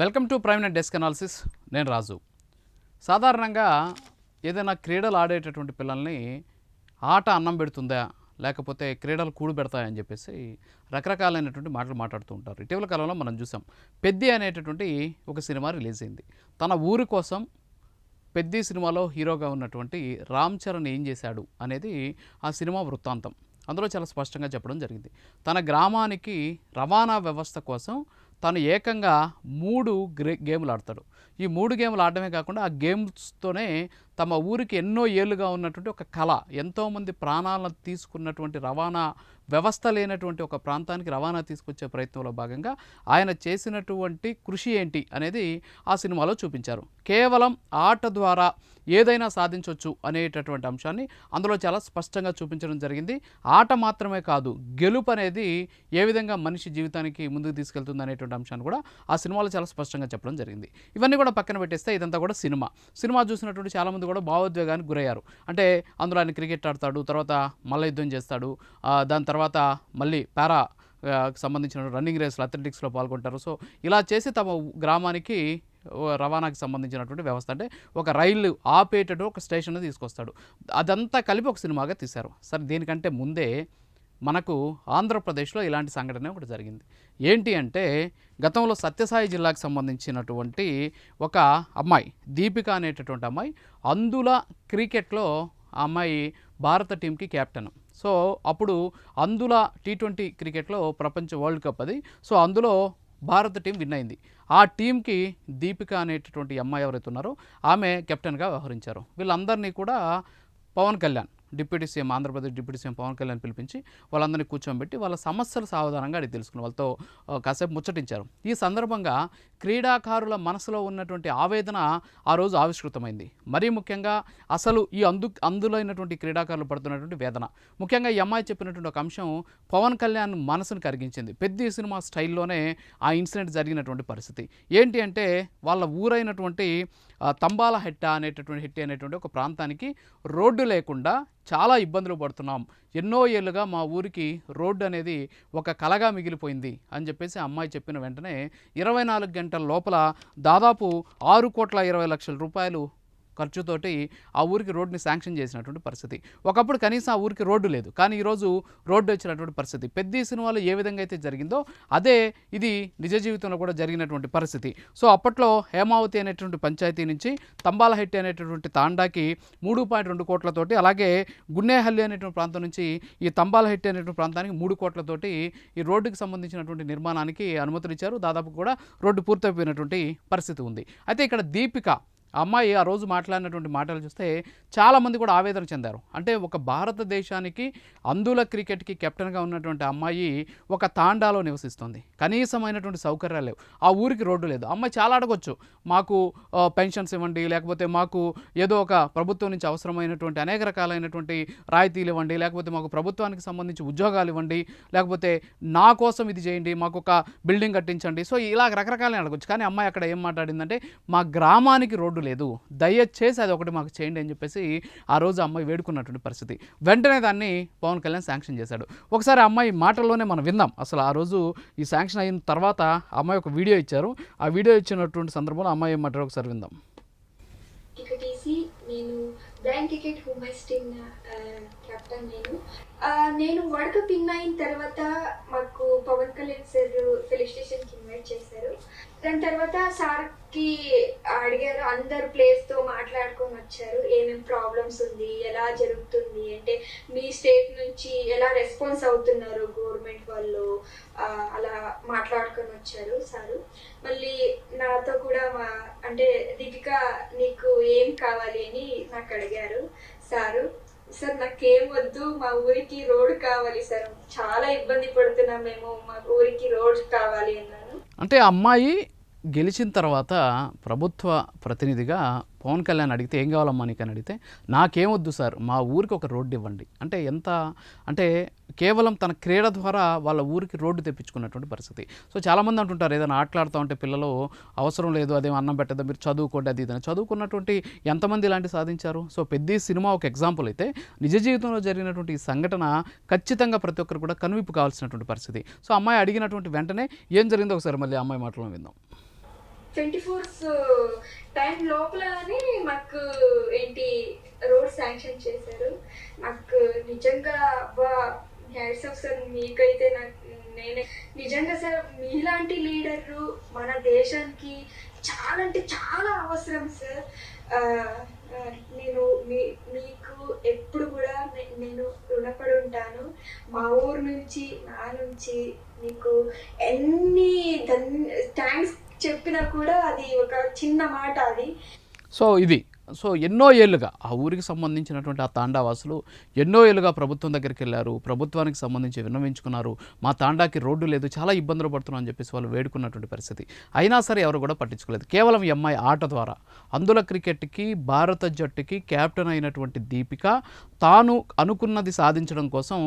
Welcome to prime net desk analysis. నేను రాజు. సాధారణంగా ఏదైనా క్రీడలు ఆడేటటువంటి పిల్లల్ని ఆట అన్నం పెడుతుందా లేకపోతే క్రీడలు కూడు పెడతాయని చెప్పేసి రకరకాలైనటువంటి మాటలు మాట్లాడుతూ ఉంటారు. ఇటీవల కాలంలో మనం చూసాం, పెద్ది అనేటటువంటి ఒక సినిమా రిలీజ్ అయింది. తన ఊరి కోసం పెద్ది సినిమాలో హీరోగా ఉన్నటువంటి రామ్ చరణ్ ఏం చేశాడు అనేది ఆ సినిమా వృత్తాంతం. అందులో చాలా స్పష్టంగా చెప్పడం జరిగింది. తన గ్రామానికి రవాణా వ్యవస్థ కోసం తను ఏకంగా 3 గేములు ఆడతాడు. ఈ 3 గేములు ఆడడమే కాకుండా ఆ గేమ్స్తోనే తమ ఊరికి ఎన్నో ఏళ్ళుగా ఉన్నటువంటి ఒక కళ, ఎంతోమంది ప్రాణాలను తీసుకున్నటువంటి రవాణా వ్యవస్థ లేనటువంటి ఒక ప్రాంతానికి రవాణా తీసుకొచ్చే ప్రయత్నంలో భాగంగా ఆయన చేసినటువంటి కృషి ఏంటి అనేది ఆ సినిమాలో చూపించారు. కేవలం ఆట ద్వారా ఏదైనా సాధించవచ్చు అనేటటువంటి అంశాన్ని అందులో చాలా స్పష్టంగా చూపించడం జరిగింది. ఆట మాత్రమే కాదు, గెలుపు అనేది ఏ విధంగా మనిషి జీవితానికి ముందుకు తీసుకెళ్తుంది అనేటువంటి అంశాన్ని కూడా ఆ సినిమాలో చాలా స్పష్టంగా చెప్పడం జరిగింది. ఇవన్నీ కూడా పక్కన పెట్టేస్తే ఇదంతా కూడా సినిమా చూసినటువంటి చాలామంది కూడా భావోద్వేగానికి గురయ్యారు. అంటే అందులో ఆయన క్రికెట్ ఆడతాడు, తర్వాత మల్ల యుద్ధం చేస్తాడు, దాని తర్వాత మళ్ళీ సంబంధించిన రన్నింగ్ రేస్లో అథ్లెటిక్స్లో పాల్గొంటారు. సో ఇలా చేసి తమ గ్రామానికి రవాణాకి సంబంధించినటువంటి వ్యవస్థ, అంటే ఒక రైలు ఆపేటట్టు ఒక స్టేషన్ తీసుకొస్తాడు. అదంతా కలిపి ఒక సినిమాగా తీశారు. సరే, దీనికంటే ముందే మనకు ఆంధ్రప్రదేశ్లో ఇలాంటి సంఘటన ఒకటి జరిగింది. ఏంటి అంటే, గతంలో సత్యసాయి జిల్లాకు సంబంధించినటువంటి ఒక అమ్మాయి, దీపిక అనేటటువంటి అమ్మాయి, అందుల క్రికెట్లో ఆ అమ్మాయి భారత టీంకి కెప్టెన్. సో అప్పుడు అందుల T20 క్రికెట్లో ప్రపంచ వరల్డ్ కప్ అది. సో అందులో భారత టీం విన్ అయింది. ఆ టీంకి దీపిక అనేటటువంటి అమ్మాయి ఎవరైతే ఉన్నారో ఆమె కెప్టెన్గా వ్యవహరించారు. వీళ్ళందరినీ కూడా Pawan Kalyan, deputy CM, Andhra Pradesh deputy CM Pawan Kalyan పిలిపించి వాళ్ళందరినీ కూర్చోబెట్టి వాళ్ళ సమస్యలు సావధానంగా అడిగి తెలుసుకుని వాళ్ళతో కాసేపు ముచ్చటించారు. ఈ సందర్భంగా క్రీడాకారుల మనసులో ఉన్నటువంటి ఆవేదన ఆ రోజు ఆవిష్కృతమైంది. మరీ ముఖ్యంగా అసలు ఈ అందులైనటువంటి క్రీడాకారులు పడుతున్నటువంటి వేదన, ముఖ్యంగా ఈ అమ్మాయి చెప్పినటువంటి ఒక అంశం పవన్ కళ్యాణ్ మనసును కరిగించింది. పెద్ద సినిమా స్టైల్లోనే ఆ ఇన్సిడెంట్ జరిగినటువంటి పరిస్థితి ఏంటి అంటే, వాళ్ళ ఊరైనటువంటి తంబాలహెట్ట అనేటువంటి ఒక ప్రాంతానికి రోడ్డు లేకుండా చాలా ఇబ్బందులు పడుతున్నాం. ఎన్నో ఏళ్ళుగా మా ఊరికి రోడ్డు అనేది ఒక కలగా మిగిలిపోయింది అని చెప్పేసి అమ్మాయి చెప్పిన వెంటనే 24 గంటల లోపల దాదాపు 6,20,00,000 రూపాయలు ఖర్చుతోటి ఆ ఊరికి రోడ్డుని శాంక్షన్ చేసినటువంటి పరిస్థితి. ఒకప్పుడు కనీసం ఆ ఊరికి రోడ్డు లేదు, కానీ ఈరోజు రోడ్డు వచ్చినటువంటి పరిస్థితి. పెద్ద సినిమాలో ఏ విధంగా అయితే జరిగిందో అదే ఇది నిజ జీవితంలో కూడా జరిగినటువంటి పరిస్థితి. సో అప్పట్లో హేమావతి అనేటువంటి పంచాయతీ నుంచి తంబాలహెట్టి అనేటటువంటి తాండాకి 3.2 కోట్లతోటి, అలాగే గున్నేహల్లి అనేటువంటి ప్రాంతం నుంచి ఈ తంబాలహెట్టి అనేటువంటి ప్రాంతానికి 3 కోట్లతోటి ఈ రోడ్డుకి సంబంధించినటువంటి నిర్మాణానికి అనుమతులు ఇచ్చారు. దాదాపు కూడా రోడ్డు పూర్తయిపోయినటువంటి పరిస్థితి ఉంది. అయితే ఇక్కడ దీపిక అమ్మాయి ఆ రోజు మాట్లాడినటువంటి మాటలు చూస్తే చాలామంది కూడా ఆవేదన చెందారు. అంటే ఒక భారతదేశానికి అందుల క్రికెట్కి కెప్టెన్గా ఉన్నటువంటి అమ్మాయి ఒక తాండాలో నివసిస్తుంది, కనీసమైనటువంటి సౌకర్యాలు లేవు, ఆ ఊరికి రోడ్డు లేదు. అమ్మాయి చాలా అడగొచ్చు, మాకు పెన్షన్స్ ఇవ్వండి, లేకపోతే మాకు ఏదో ఒక ప్రభుత్వం నుంచి అవసరమైనటువంటి అనేక రకాలైనటువంటి రాయితీలు ఇవ్వండి, లేకపోతే మాకు ప్రభుత్వానికి సంబంధించి ఉద్యోగాలు ఇవ్వండి, లేకపోతే నా కోసం ఇది చేయండి, మాకు ఒక బిల్డింగ్ కట్టించండి. సో ఇలా రకరకాలని అడగొచ్చు. కానీ అమ్మాయి అక్కడ ఏం మాట్లాడిందంటే, మా గ్రామానికి రోడ్డు లేదు, దయచేసి అది ఒకటి మాకు చేయండి అని చెప్పేసి ఆ రోజు అమ్మాయి వేడుకున్నటువంటి పరిస్థితి. వెంటనే దాన్ని పవన్ కళ్యాణ్ శాంక్షన్ చేశాడు. ఒకసారి అమ్మాయి మాటల్లోనే మనం విందాం. అసలు ఆ రోజు ఈ శాంక్షన్ అయిన తర్వాత అమ్మాయి ఒక వీడియో ఇచ్చారు. ఆ వీడియో ఇచ్చినటువంటి సందర్భంలో అమ్మాయి ఏమంటారో ఒకసారి విందాం. నేను blind cricket women's team captain. నేను వరల్డ్ కప్ విన్ అయిన తర్వాత మాకు పవన్ కళ్యాణ్ సార్ ఫెలిసిటేషన్కి ఇన్వైట్ చేశారు. దాని తర్వాత సార్కి అడిగారు, అందరు ప్లేయర్స్తో మాట్లాడుకొని వచ్చారు, ఏమేమి ప్రాబ్లమ్స్ ఉంది, ఎలా జరుగుతుంది, అంటే మీ స్టేట్ నుంచి ఎలా రెస్పాన్స్ అవుతున్నారు గవర్నమెంట్ వాళ్ళు, అలా మాట్లాడుకొని వచ్చారు సారు. మళ్ళీ నాతో కూడా అంటే దీపిక నీకు ఏం కావాలి అని నాకు అడిగారు సారు. సార్ నాకేం వద్దు, మా ఊరికి రోడ్ కావాలి సార్, చాలా ఇబ్బంది పడుతున్నాం మేము, మా ఊరికి రోడ్ కావాలి అన్నాను. అంటే అమ్మాయి గెలిచిన తర్వాత ప్రభుత్వ ప్రతినిధిగా పవన్ కళ్యాణ్ అడిగితే ఏం కావాలమ్మా నీకు అని అడిగితే, నాకేమొద్దు సార్, మా ఊరికి ఒక రోడ్డు ఇవ్వండి. అంటే ఎంత అంటే కేవలం తన క్రీడ ద్వారా వాళ్ళ ఊరికి రోడ్డు తెప్పించుకున్నటువంటి పరిస్థితి. సో చాలామంది అంటుంటారు, ఏదైనా ఆటలాడుతూ ఉంటే పిల్లలు అవసరం లేదు, అదేం అన్నం పెట్టదా, మీరు చదువుకోండి, అది ఇదని. చదువుకున్నటువంటి ఎంతమంది ఇలాంటి సాధించారు. సో పెద్ద సినిమా ఒక ఎగ్జాంపుల్ అయితే, నిజ జీవితంలో జరిగినటువంటి ఈ సంఘటన ఖచ్చితంగా ప్రతి ఒక్కరు కూడా కనువిప్పు కావాల్సినటువంటి పరిస్థితి. సో అమ్మాయి అడిగినటువంటి వెంటనే ఏం జరిగిందో ఒకసారి మళ్ళీ అమ్మాయి మాటలో విందాం. 24 టైం లోపలనే మాకు ఏంటి రోడ్ శాంక్షన్ చేశారు. నాకు నిజంగా అబ్బా హ్యాట్స్ ఆఫ్ సార్, మీకైతే నేను నిజంగా సార్ మీలాంటి లీడరు మన దేశానికి చాలా అంటే చాలా అవసరం సార్. ఆ, ఆ, నేను మీకు ఎప్పుడు కూడా నేను రుణపడి ఉంటాను. మా ఊరు నుంచి నా నుంచి మీకు ఎన్ని థ్యాంక్స్ చెప్పినా కూడా అది ఒక చిన్న మాట అది. సో ఎన్నో ఏళ్ళుగా ఆ ఊరికి సంబంధించినటువంటి ఆ తాండావాసులు ఎన్నో ఏళ్ళుగా ప్రభుత్వం దగ్గరికి వెళ్ళారు, ప్రభుత్వానికి సంబంధించి విన్నవించుకున్నారు. మా తాండాకి రోడ్డు లేదు, చాలా ఇబ్బందులు పడుతున్నాం అని చెప్పేసి వాళ్ళు వేడుకున్నటువంటి పరిస్థితి. అయినా సరే ఎవరు కూడా పట్టించుకోలేదు. కేవలం ఈ అమ్మాయి ఆట ద్వారా అందుల క్రికెట్కి భారత జట్టుకి కెప్టెన్ అయినటువంటి దీపిక తాను అనుకున్నది సాధించడం కోసం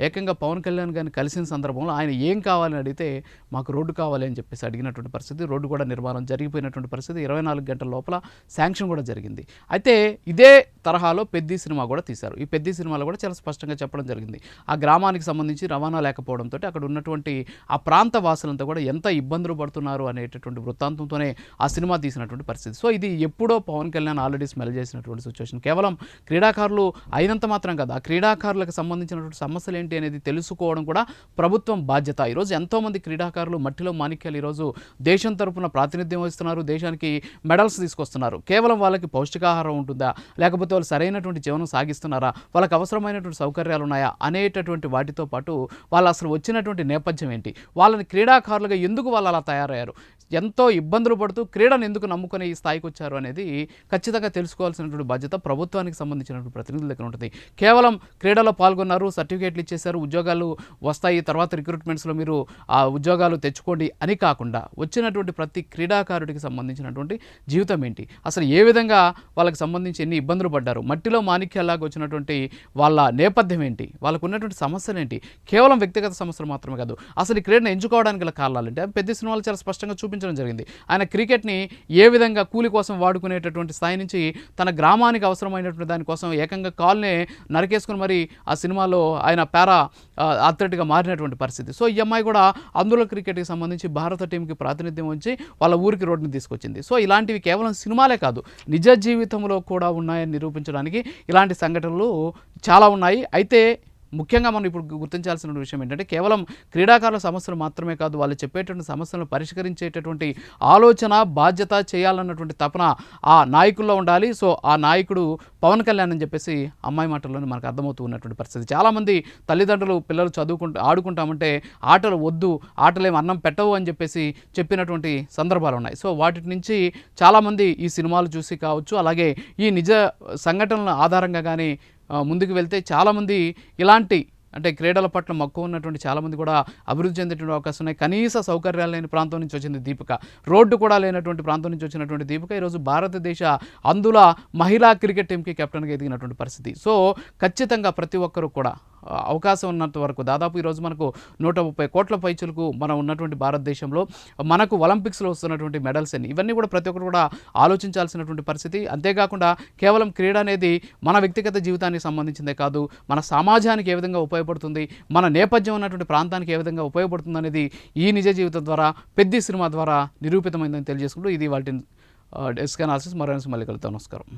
ఏకంగా పవన్ కళ్యాణ్ గారిని కలిసిన సందర్భంలో ఆయన ఏం కావాలని అడిగితే మాకు రోడ్డు కావాలి అని చెప్పేసి అడిగినటువంటి పరిస్థితి. రోడ్డు కూడా నిర్మాణం జరిగిపోయినటువంటి పరిస్థితి. 24 గంటల లోపల శాంక్షన్ కూడా జరిగింది. అయితే ఇదే తరహాలో పెద్ది సినిమా కూడా తీశారు. ఈ పెద్ది సినిమాలో కూడా చాలా స్పష్టంగా చెప్పడం జరిగింది. ఆ గ్రామానికి సంబంధించి రవాణా లేకపోవడంతో అక్కడ ఉన్నటువంటి ఆ ప్రాంత వాసులంతా కూడా ఎంత ఇబ్బందులు పడుతున్నారు అనేటటువంటి వృత్తాంతంతోనే ఆ సినిమా తీసినటువంటి పరిస్థితి. సో ఇది ఎప్పుడో పవన్ కళ్యాణ్ ఆల్రెడీ స్మెల్ చేసినటువంటి సిచ్యువేషన్. కేవలం క్రీడాకారులు అయినంత మాత్రం కాదు, ఆ క్రీడాకారులకు సంబంధించినటువంటి సమస్యలు ఏంటి అనేది తెలుసుకోవడం కూడా ప్రభుత్వం బాధ్యత. ఈరోజు ఎంతోమంది క్రీడాకారులు మట్టిలో మాణిక్యాలు ఈరోజు దేశం తరపున ప్రాతినిధ్యం వహిస్తున్నారు, దేశానికి మెడల్స్ తీసుకొస్తున్నారు. కేవలం వాళ్ళకి పౌష్టికాహారం ఉంటుందా, లేకపోతే వాళ్ళు సరైనటువంటి జీవనం సాగిస్తున్నారా, వాళ్ళకి అవసరమైనటువంటి సౌకర్యాలు ఉన్నాయా అనేటటువంటి వాటితో పాటు వాళ్ళు అసలు వచ్చినటువంటి నేపథ్యం ఏంటి, వాళ్ళని క్రీడాకారులుగా ఎందుకు వాళ్ళు అలా తయారయ్యారు, ఎంతో ఇబ్బందులు పడుతూ క్రీడను ఎందుకు నమ్ముకొని ఈ స్థాయికి వచ్చారు అనేది ఖచ్చితంగా తెలుసుకోవాల్సినటువంటి బాధ్యత ప్రభుత్వానికి సంబంధించినటువంటి ప్రతినిధుల దగ్గర ఉంటుంది. కేవలం క్రీడలో పాల్గొన్నారు, సర్టిఫికేట్లు ఇచ్చేశారు, ఉద్యోగాలు వస్తాయి, తర్వాత రిక్రూట్మెంట్స్లో మీరు ఆ ఉద్యోగాలు తెచ్చుకోండి అని కాకుండా వచ్చినటువంటి ప్రతి క్రీడాకారుడికి సంబంధించినటువంటి జీవితం ఏంటి, అసలు ఏ విధంగా వాళ్ళకి సంబంధించి ఎన్ని ఇబ్బందులు పడ్డారు, మట్టిలో మాణిక్యాలాగా వచ్చినటువంటి వాళ్ళ నేపథ్యం ఏంటి, వాళ్ళకు ఉన్నటువంటి సమస్యలు ఏంటి, కేవలం వ్యక్తిగత సమస్యలు మాత్రమే కాదు, అసలు ఈ క్రీడను ఎంచుకోవడానికి గల కారణాలు ఏంటి, పెద్ద సినిమాలు చాలా స్పష్టంగా చూపించడం జరిగింది. ఆయన క్రికెట్ని ఏ విధంగా కూలి కోసం వాడుకునేటటువంటి స్థాయి నుంచి తన గ్రామానికి అవసరమైనటువంటి దానికోసం ఏకంగా కాల్నే నరికేసుకుని మరి ఆ సినిమాలో ఆయన పారా అథ్లెట్గా మారినటువంటి పరిస్థితి. సో ఈ అమ్మాయి కూడా అందులో క్రికెట్కి సంబంధించి భారత టీంకి ప్రాతినిధ్యం వచ్చి వాళ్ళ ఊరికి రోడ్డుని తీసుకొచ్చింది. సో ఇలాంటివి కేవలం సినిమాలే కాదు, నిజ జీవితంలో కూడా ఉన్నాయని నిరూపించడానికి ఇలాంటి సంఘటనలు చాలా ఉన్నాయి. అయితే ముఖ్యంగా మనం ఇప్పుడు గుర్తించాల్సిన విషయం ఏంటంటే కేవలం క్రీడాకారుల సమస్యలు మాత్రమే కాదు, వాళ్ళు చెప్పేటువంటి సమస్యలను పరిష్కరించేటటువంటి ఆలోచన, బాధ్యత చేయాలన్నటువంటి తపన ఆ నాయకుల్లో ఉండాలి. సో ఆ నాయకుడు పవన్ కళ్యాణ్ అని చెప్పేసి అమ్మాయి మాటల్లోనే మనకు అర్థమవుతూ ఉన్నటువంటి పరిస్థితి. చాలామంది తల్లిదండ్రులు పిల్లలు ఆడుకుంటామంటే ఆటలు వద్దు, ఆటలేం అన్నం పెట్టవు అని చెప్పేసి చెప్పినటువంటి సందర్భాలు ఉన్నాయి. సో వాటి నుంచి చాలామంది ఈ సినిమాలు చూసి కావచ్చు, అలాగే ఈ నిజ సంఘటనల ఆధారంగా కానీ ముందుకు వెళ్తే చాలామంది ఇలాంటి అంటే క్రీడల పట్ల మక్కువ ఉన్నటువంటి చాలామంది కూడా అభివృద్ధి చెందేటువంటి అవకాశం ఉన్నాయి. కనీస సౌకర్యాలు లేని ప్రాంతం నుంచి వచ్చింది దీపిక, రోడ్డు కూడా లేనటువంటి ప్రాంతం నుంచి వచ్చినటువంటి దీపిక ఈరోజు భారతదేశ అందుల మహిళా క్రికెట్ టీంకి కెప్టెన్గా ఎదిగినటువంటి పరిస్థితి. సో ఖచ్చితంగా ప్రతి ఒక్కరూ కూడా అవకాశం ఉన్నంత వరకు దాదాపు ఈరోజు మనకు 130 కోట్ల పైచులకు మనం ఉన్నటువంటి భారతదేశంలో మనకు ఒలింపిక్స్లో వస్తున్నటువంటి మెడల్స్ అని ఇవన్నీ కూడా ప్రతి ఒక్కరు కూడా ఆలోచించాల్సినటువంటి పరిస్థితి. అంతేకాకుండా కేవలం క్రీడ అనేది మన వ్యక్తిగత జీవితానికి సంబంధించిందే కాదు, మన సమాజానికి ఏ విధంగా ఉపయోగపడుతుంది, మన నేపథ్యం ఉన్నటువంటి ప్రాంతానికి ఏ విధంగా ఉపయోగపడుతుంది అనేది ఈ నిజ జీవితం ద్వారా పెద్ది సినిమా ద్వారా నిరూపితమైందని తెలియజేసుకుంటూ ఇది వాటి డెస్క్ అనాలిసిస్ మరో మళ్ళీ కలుద్దాం. నమస్కారం.